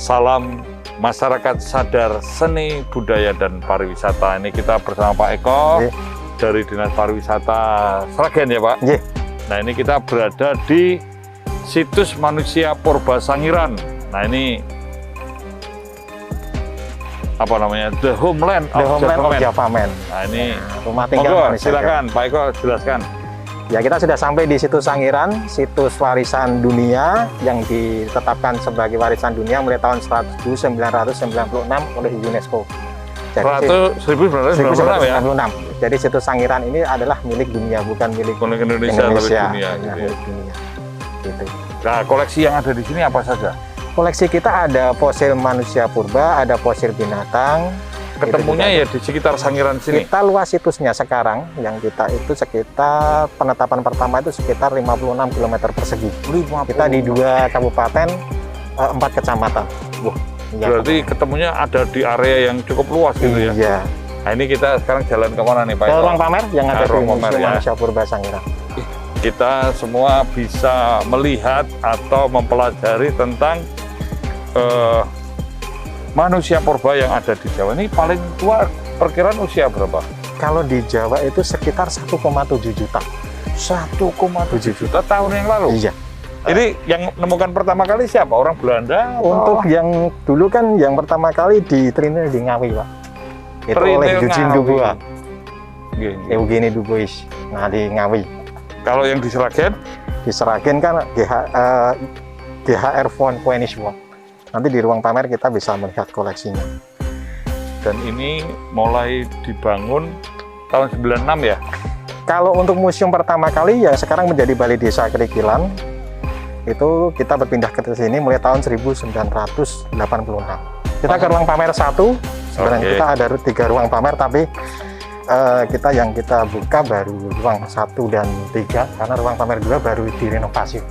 Salam masyarakat sadar seni, budaya, dan pariwisata. Ini kita bersama Pak Eko dari Dinas Pariwisata Sragen ya Pak? Iya. Nah ini kita berada di situs manusia Purba Sangiran. Nah ini apa namanya? The Homeland of Java Man. Nah ini rumah tinggal manusia. Silakan Pak Eko jelaskan. Ya, kita sudah sampai di situs Sangiran, situs warisan dunia yang ditetapkan sebagai warisan dunia mulai tahun 1996 oleh UNESCO. Jadi 1996 ya? Jadi situs Sangiran ini adalah milik dunia, bukan milik Indonesia. Tapi dunia, ya, gitu ya. milik dunia. Gitu. Nah, koleksi yang ada di sini apa saja? Koleksi kita ada fosil manusia purba, ada fosil binatang. Ketemunya ya di sekitar Sangiran sini. Kita luas situsnya sekarang yang kita itu sekitar penetapan pertama itu sekitar 56 km persegi. Kita di 2 kabupaten, 4 kecamatan. Wah, ya, berarti ketemunya ada di area yang cukup luas gitu ya? Iya. Nah ini kita sekarang jalan ke mana nih Pak? Ke ruang pamer yang ada di Museum ya. Manusia Purba Sangiran. Kita semua bisa melihat atau mempelajari tentang manusia purba yang ada di Jawa. Ini paling tua perkiraan usia berapa? Kalau di Jawa itu sekitar 1,7 juta. 1,7 juta tahun yang lalu? Iya. Ini yang menemukan pertama kali siapa? Orang Belanda? Untuk yang dulu kan yang pertama kali di Trinil di Ngawi Pak. Itu oleh Eugene Dubois. Eugene Dubois. Nah di Ngawi. Kalau yang di Sragen? Di Sragen kan GHR von Koenigswald. Nanti di ruang pamer kita bisa melihat koleksinya. Dan ini mulai dibangun tahun 96 ya? Kalau untuk museum pertama kali ya sekarang menjadi Balai Desa Kerikilan, itu kita berpindah ke sini mulai tahun 1986. Kita ke ruang pamer 1, sebenarnya kita ada 3 ruang pamer, tapi yang kita buka baru ruang 1 dan 3, karena ruang pamer 2 baru direnovasi.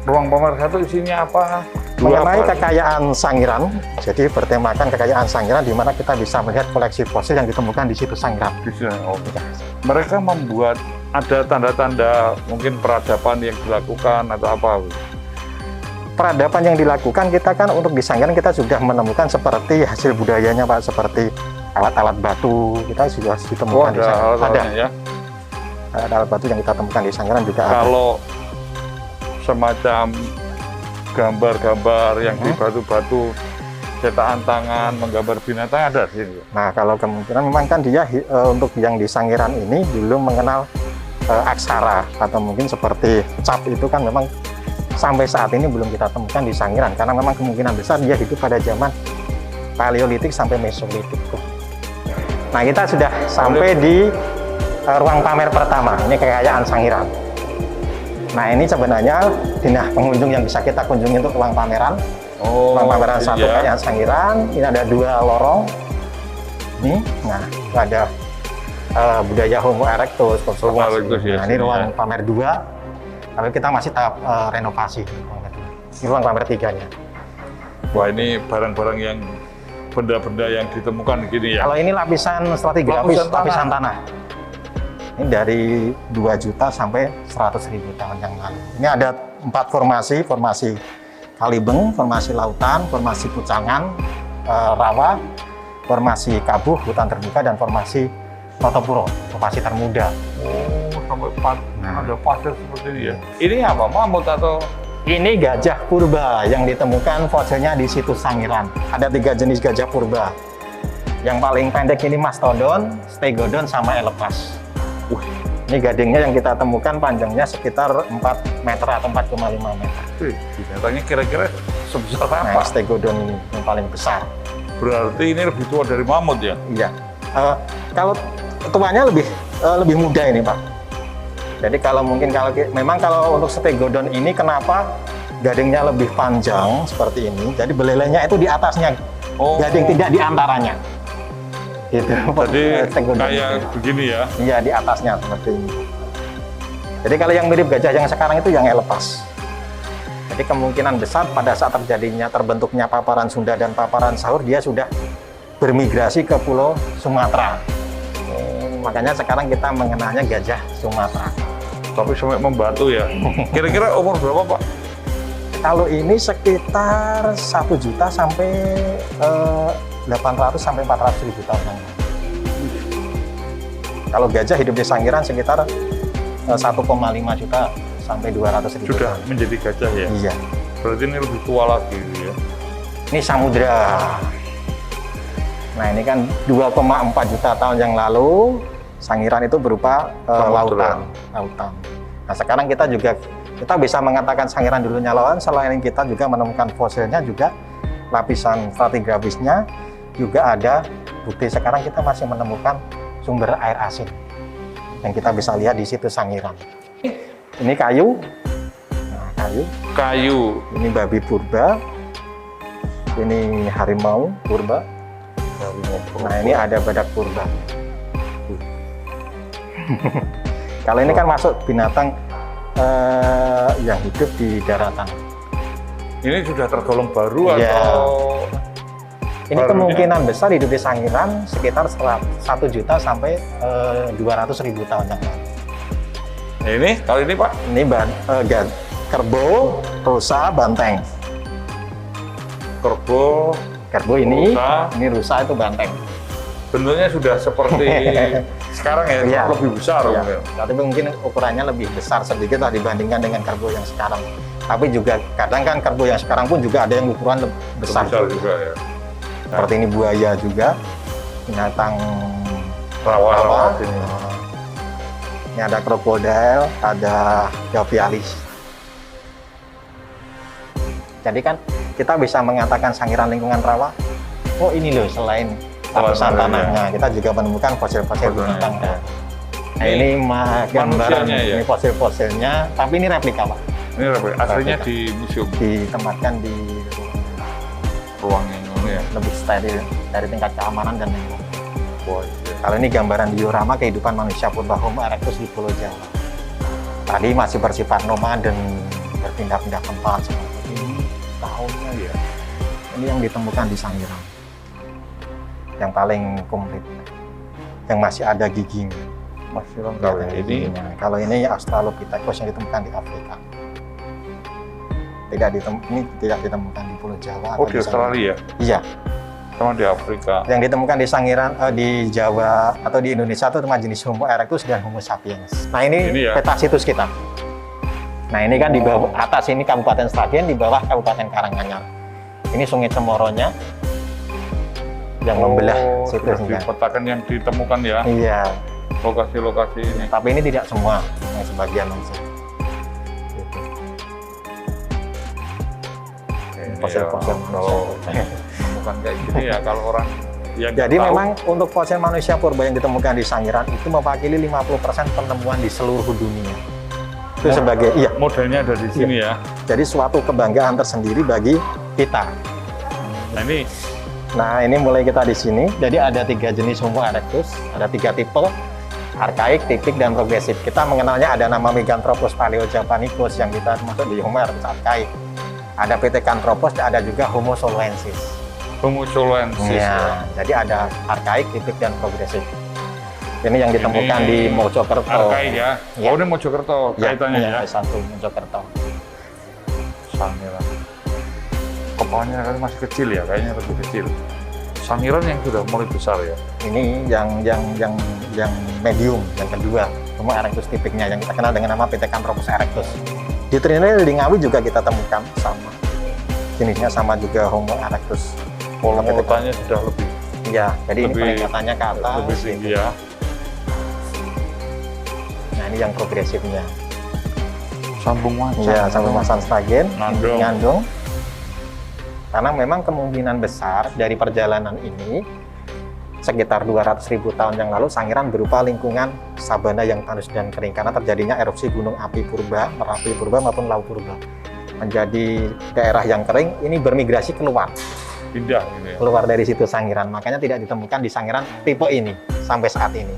Ruang pamer 1 isinya apa? Mengenai kekayaan Sangiran, jadi bertemakan kekayaan Sangiran, di mana kita bisa melihat koleksi fosil yang ditemukan di situs Sangiran. Oh. Mereka membuat ada tanda-tanda mungkin peradaban yang dilakukan atau apa? Peradaban yang dilakukan kita kan untuk di Sangiran kita sudah menemukan seperti hasil budayanya Pak, seperti alat-alat batu kita sudah ditemukan di Sangiran. Ada ya. Alat batu yang kita temukan di Sangiran juga ada. Kalau semacam gambar-gambar yang di batu-batu, cetakan tangan, menggambar binatang ada di sini. Nah, kalau kemungkinan memang kan dia untuk yang di Sangiran ini dulu mengenal aksara atau mungkin seperti cap itu kan memang sampai saat ini belum kita temukan di Sangiran karena memang kemungkinan besar dia hidup pada zaman Paleolitik sampai Mesolitik. Nah, kita sudah sampai di ruang pamer pertama. Ini kekayaan Sangiran. Nah ini sebenarnya pengunjung yang bisa kita kunjungi untuk ruang pameran. Ruang pameran 1 kekayaan Sangiran. Ini ada 2 lorong. Ini, nah itu ada budaya Homo erectus. Nah, ini ruang pamer 2. Tapi kita masih tahap renovasi. Ini ruang pamer 3-nya. Wah ini barang-barang yang benda-benda yang ditemukan gini ya. Kalau ini lapisan stratigrafis, lapisan tanah. Ini dari 2 juta sampai 100.000 tahun yang lalu. Ini ada 4 formasi, formasi Kalibeng, formasi lautan, formasi pucangan, rawa, formasi kabuh, hutan terbuka, dan formasi Totopuro, formasi termuda. Oh, sampai ada pasir seperti ini ya. Ini apa, mamut atau? Ini gajah purba yang ditemukan fosilnya di situs Sangiran. Ada 3 jenis gajah purba. Yang paling pendek ini mastodon, stegodon, sama elepas. Ini gadingnya yang kita temukan panjangnya sekitar 4 meter atau 4,5 meter. Binatangnya kira-kira sebesar apa? Nah, stegodon ini yang paling besar. Berarti ini lebih tua dari mamut ya? Iya. Kalau tuanya lebih muda ini Pak. Jadi memang kalau untuk stegodon ini kenapa gadingnya lebih panjang seperti ini? Jadi belelenya itu di atasnya, gading tidak di antaranya. Gitu. Jadi kayak begini ya? Iya, di atasnya seperti ini. Jadi kalau yang mirip gajah yang sekarang itu yang elepas. Jadi kemungkinan besar pada saat terbentuknya paparan Sunda dan paparan Sahur, dia sudah bermigrasi ke Pulau Sumatera. Makanya sekarang kita mengenalnya gajah Sumatera. Tapi sampai membatu ya. Kira-kira umur berapa Pak? Kalau ini sekitar 1 juta sampai 800 sampai 400 ribu tahun yang lalu. Kalau gajah hidup di Sangiran sekitar 1,5 juta sampai 200 ribu Sudah tahun. menjadi gajah ya? Iya. Berarti ini lebih tua lagi ya? Ini samudra. Nah ini kan 2,4 juta tahun yang lalu Sangiran itu berupa Samudra. lautan. Nah sekarang kita bisa mengatakan Sangiran dulunya lautan. Selain kita juga menemukan fosilnya juga lapisan stratigrafisnya juga ada bukti. Sekarang kita masih menemukan sumber air asin yang kita bisa lihat di situ Sangiran. Ini kayu. Nah, Kayu. ini babi purba. Ini harimau purba. Nah ini ada badak purba. Kalau ini kan masuk binatang yang hidup di daratan. Ini sudah tergolong baru Iya. atau Ini barunya? kemungkinan besar hidup di Sangiran sekitar 1 juta sampai 200 ribu tahun yang lalu. Nah, ini? Kalau ini Pak? Ini kerbau, rusa, banteng. Kerbau ini, rusa. ini rusa itu banteng. Bentuknya sudah seperti sekarang ya, Iya. lebih besar Iya. mungkin. Tapi mungkin ukurannya lebih besar sedikit lah dibandingkan dengan kerbau yang sekarang. Tapi juga kadang kan kerbau yang sekarang pun juga ada yang ukuran besar. Besar juga ya. Seperti ini buaya juga, binatang Rawa-rawa ini. Ini ada krokodil, ada gavialis. Jadi kan kita bisa mengatakan Sangiran lingkungan rawa. Oh ini loh selain lapisan tanahnya, kita juga menemukan fosil-fosil binatang. Ya. Nah, ini gambaran manusianya ya? ini fosil-fosilnya, tapi ini replika Pak. Ini aslinya Replika. di museum Ditempatkan di ruang yang ini ya. lebih steril dari tingkat keamanan dan lingkungan. Wah, iya. Kalau ini gambaran diorama kehidupan manusia purba Homo erectus di Pulau Jawa. Tadi masih bersifat nomaden, berpindah-pindah tempat seperti ini. Tahunnya ya. Ini yang ditemukan di Sangiran, yang paling komplit, yang masih ada giginya. Masih lengkap ya. Ini giginya. Kalau ini Australopithecus yang ditemukan di Afrika. Ini tidak ditemukan di Pulau Jawa. oh atau di Australia, Iya. sama di Afrika. Yang ditemukan di Sangiran, di Jawa atau di Indonesia itu cuma jenis Homo erectus dan Homo sapiens. Nah ini ya? peta situs kita. Nah ini kan di bawah atas ini Kabupaten Sragen, di bawah Kabupaten Karanganyar. Ini Sungai Cemoronya yang membelah sudah situsnya. dipetakan yang ditemukan ya, Iya, lokasi-lokasi ini. tapi ini tidak semua, hanya sebagian saja. Gitu. Ini Fosil-fosil ya, manusia. kalau menemukan kayak gini ya, kalau orang yang Jadi tahu, memang untuk fosil manusia purba yang ditemukan di Sangiran itu mewakili 50% penemuan di seluruh dunia. Itu sebagai modelnya ada di sini ya. jadi suatu kebanggaan tersendiri bagi kita. Nah ini Nah, ini mulai kita di sini. Jadi ada 3 jenis Homo erectus, ada 3 tipe, arkaik, tipik, dan progresif. Kita mengenalnya ada nama Meganthropus paleojavanicus yang kita masuk di Homo erectus arkaik. Ada Pithecanthropus, ada juga Homo soloensis. Homo soloensis Ya, jadi ada arkaik, tipik, dan progresif. Ini yang ditemukan Ini di Mojokerto. arkaik ya. Ya. Oh ini Mojokerto kaitannya ya. Satu Mojokerto. Sangiran. Kepalanya kan masih kecil ya, kayaknya lebih kecil. Sangiran yang sudah mulai besar ya. Ini yang medium, yang kedua, Homo erectus tipiknya yang kita kenal dengan nama Pithecanthropus erectus. Di Trinidad di Ngawi juga kita temukan sama. Jenisnya sama juga Homo erectus. Polomotannya sudah lebih Iya, jadi ini Lebih- peningkatannya ke atas. lebih tinggi gitu. ya. Nah, ini yang progresifnya. Sambung macan. Iya, sambung macan Sragen, Ngandung. Ngandung. Karena memang kemungkinan besar dari perjalanan ini sekitar 200.000 tahun yang lalu Sangiran berupa lingkungan sabana yang tandus dan kering karena terjadinya erupsi gunung api purba, Merapi purba maupun Laut purba. Menjadi daerah yang kering, ini bermigrasi keluar Pindah ini ya. dari situ Sangiran. Makanya tidak ditemukan di Sangiran tipe ini sampai saat ini.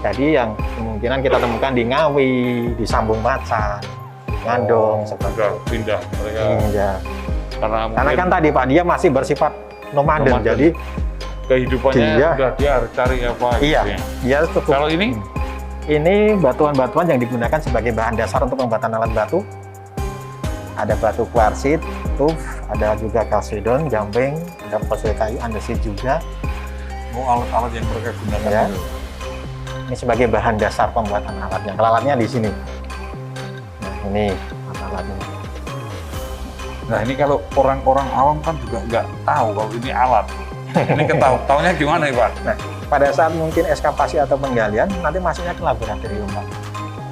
Jadi yang kemungkinan kita temukan di Ngawi, di Sambung Macan, di Ngandung, seperti Sudah pindah mereka Iya. karena Karena mungkin kan tadi Pak dia masih bersifat nomaden, Nomaden. jadi kehidupannya Dia- sudah dia harus cari apa iya, gitu ya. dia cukup. Kalau ini Ini batuan-batuan yang digunakan sebagai bahan dasar untuk pembuatan alat batu. ada batu kuarsit, tuf, ada juga kalsedon, jambeng, ada fosil kayu, andesit juga. Oh, alat-alat yang mereka gunakan. Ya. itu. Ini sebagai bahan dasar pembuatan alatnya. Kalau alatnya di sini. Nah, ini alatnya. Nah, ini kalau orang-orang awam kan juga nggak tahu kalau ini alat. Ini taunya gimana nih, Pak? Nah, pada saat mungkin ekskavasi atau penggalian, nanti masuknya ke laboratorium, Pak.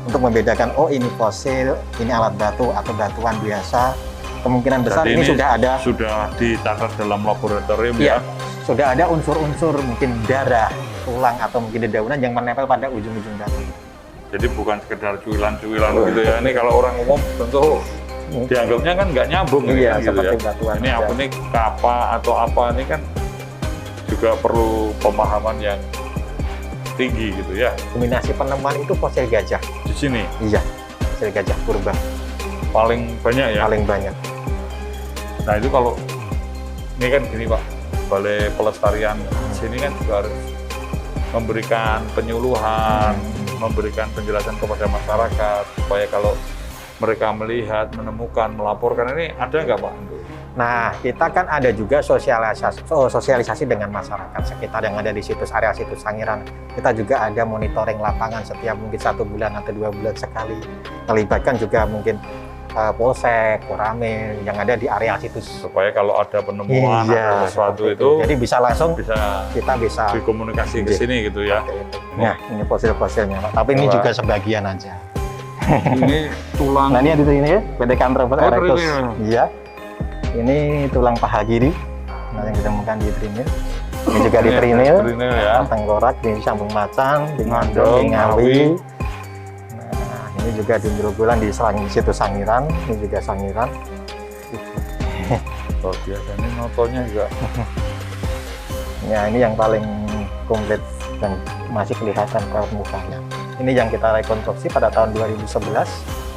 Untuk membedakan, oh ini fosil, ini alat batu atau batuan biasa. Kemungkinan besar Jadi ini sudah ada. Sudah dicatat dalam laboratorium Iya, ya. sudah ada unsur-unsur mungkin darah, tulang atau mungkin dedaunan yang menempel pada ujung-ujung batu. Jadi bukan sekedar cuilan-cuilan gitu ya. Ini kalau orang umum tentu dianggapnya kan nggak nyambung Iya, gitu seperti ya. batuan. Ini apa nih, kapa atau apa ini kan juga perlu pemahaman yang tinggi gitu ya. Dominasi penemuan itu fosil gajah. Di sini Iya, fosil gajah purba paling banyak ya. paling banyak. Nah itu kalau ini kan gini Pak, Balai Pelestarian sini kan juga harus memberikan penyuluhan, memberikan penjelasan kepada masyarakat supaya kalau mereka melihat, menemukan, melaporkan, ini ada nggak Pak? Nah, kita kan ada juga sosialisasi dengan masyarakat sekitar yang ada di situs area situs Sangiran. Kita juga ada monitoring lapangan setiap mungkin 1 bulan atau 2 bulan sekali. Melibatkan juga mungkin Polsek, Koramil yang ada di area situs. Supaya kalau ada penemuan atau sesuatu itu, jadi bisa langsung kita bisa dikomunikasi ke sini gitu ya. Nah, ini fosil-fosilnya, Pak. Tapi ini juga sebagian aja. Ini tulang. Nah, ini ada ini ya, Pedicantropus erectus. Iya. Ini tulang paha kiri. Nah, yang ditemukan di trinil. Ini juga di trinil. Trinil ya. Tengkorak, di sambung macan, di ngandong, di ngawi. Nah, ini juga di Ndrogolan di situs Sangiran. Ini juga Sangiran. Luar biasa, ini notonya juga. Ya, ini yang paling komplit dan masih kelihatan raut mukanya. Ini yang kita rekonstruksi pada tahun 2011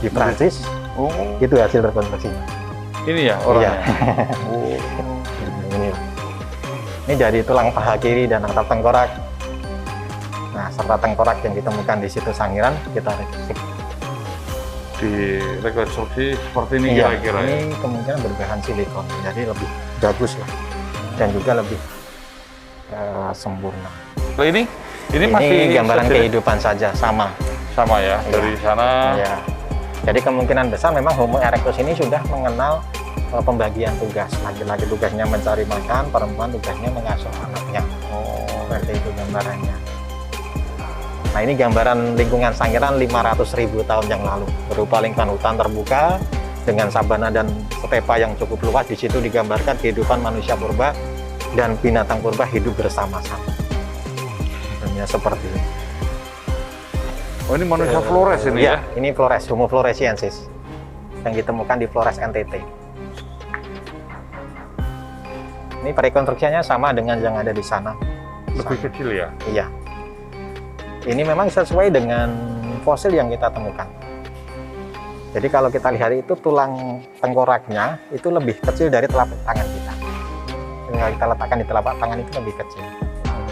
di Prancis. Oh, Itu hasil rekonstruksinya. ini ya orangnya. Oh. Ini dari tulang paha kiri dan atap tengkorak. Nah, serta tengkorak yang ditemukan di situs Sangiran kita rekonstruksi. Di rekonstruksi seperti ini Iya, kira-kira ya. ini kemungkinan berbahan silikon, jadi lebih bagus lah dan juga lebih sempurna. Oh, ini masih gambaran kehidupan saja, sama ya. Iya. Dari sana. ya. Jadi kemungkinan besar memang Homo erectus ini sudah mengenal pembagian tugas. Laki-laki tugasnya mencari makan, perempuan tugasnya mengasuh anaknya. Seperti itu gambarannya. Nah, ini gambaran lingkungan Sangiran 500.000 tahun yang lalu, berupa lingkungan hutan terbuka dengan sabana dan stepa yang cukup luas. Di situ digambarkan kehidupan manusia purba dan binatang purba hidup bersama-sama. Ya, seperti ini. Oh, ini manusia Flores ini ya? Ini Flores, Homo floresiensis yang ditemukan di Flores NTT. Ini perekonstruksinya sama dengan yang ada di sana. Lebih kecil ya? Iya. Ini memang sesuai dengan fosil yang kita temukan. Jadi kalau kita lihat itu tulang tengkoraknya itu lebih kecil dari telapak tangan kita. Kalau kita letakkan di telapak tangan itu lebih kecil.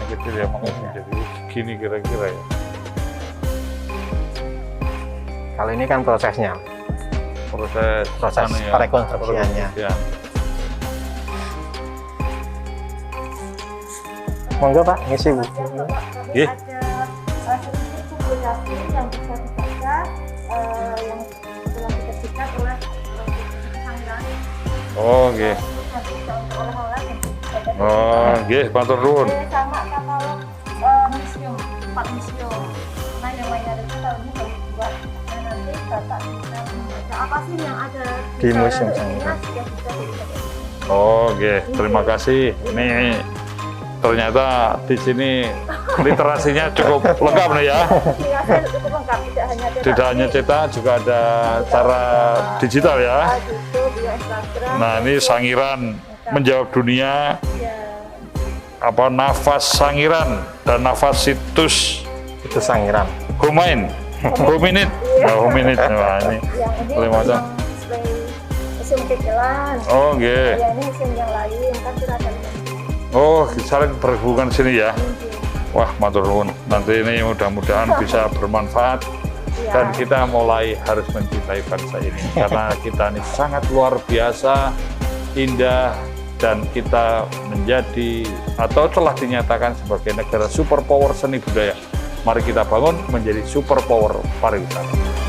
Kecil ya, makanya jadi gini kira-kira ya. Kalau ini kan prosesnya, proses anu ya, perekonstruksiannya. ya. Monggo Pak, ngisi Bu. Iya. Ada sedikit publikasi yang bisa dibaca yang telah diterbitkan oleh Sangiran. Oh, nggih. Oh, nggih, matur nuwun. Sama katalog museum, 4 museum. Nah, yang lainnya itu tahun ini baru 2. Dan nanti Bapak bisa membaca apa sih yang ada Di museum dalamnya, Sangiran. sudah bisa dilihat. Oh, nggih, terima kasih. Ini ternyata di sini literasinya cukup lengkap nih ya. Iya, saya cukup lengkap, Tidak hanya cetak, juga ada cara digital ya. YouTube, ya, Instagram. Nah, ini Sangiran menjawab dunia, apa nafas Sangiran dan nafas situs Itu Sangiran. Hominid. Hominid. Wah, ini Yang ini boleh macam. museum Kekelan. Oh, nggih. Ya, ini museum yang lain kan sudah ada yang Oh, saling berhubungan sini ya. Wah, matur nuwun. Nanti ini mudah-mudahan bisa bermanfaat Dan kita mulai harus mencintai bangsa ini karena kita ini sangat luar biasa, indah, dan kita menjadi atau telah dinyatakan sebagai negara superpower seni budaya. Mari kita bangun menjadi superpower pariwisata.